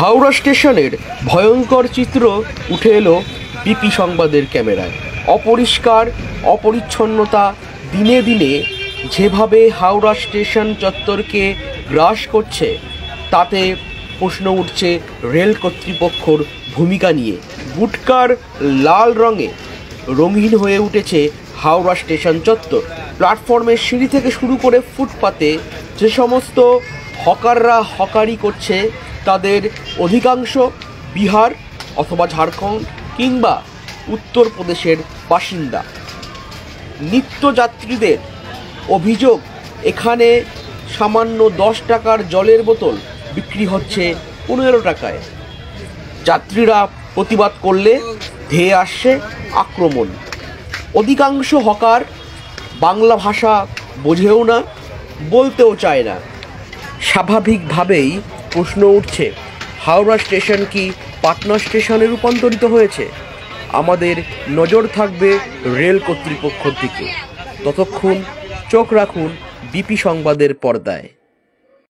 হাওড়া স্টেশনের ভয়ঙ্কর চিত্র উঠে এলো বিপি সংবাদের ক্যামেরায়। অপরিষ্কার, অপরিচ্ছন্নতা দিনে দিনে যেভাবে হাওড়া স্টেশন চত্বরকে গ্রাস করছে, তাতে প্রশ্ন উঠছে রেল কর্তৃপক্ষর ভূমিকা নিয়ে। গুটকার লাল রঙে রঙিন হয়ে উঠেছে হাওড়া স্টেশন চত্বর। প্ল্যাটফর্মের সিঁড়ি থেকে শুরু করে ফুটপাতে যে সমস্ত হকাররা হকারি করছে, তাদের অধিকাংশ বিহার অথবা ঝাড়খণ্ড কিংবা উত্তরপ্রদেশের বাসিন্দা। নিত্যযাত্রীদের অভিযোগ, এখানে সামান্য 10 টাকার জলের বোতল বিক্রি হচ্ছে 15 টাকায়। যাত্রীরা প্রতিবাদ করলে ধেয়ে আসছে আক্রমণ। অধিকাংশ হকার বাংলা ভাষা বোঝেও না, বলতেও চায় না। স্বাভাবিকভাবেই প্রশ্ন উঠছে, হাওড়া স্টেশন কি পাটনা স্টেশনে রূপান্তরিত হয়েছে? আমাদের নজর থাকবে রেল কর্তৃপক্ষের দিকে। ততক্ষণ চোখ রাখুন বিপি সংবাদের পর্দায়।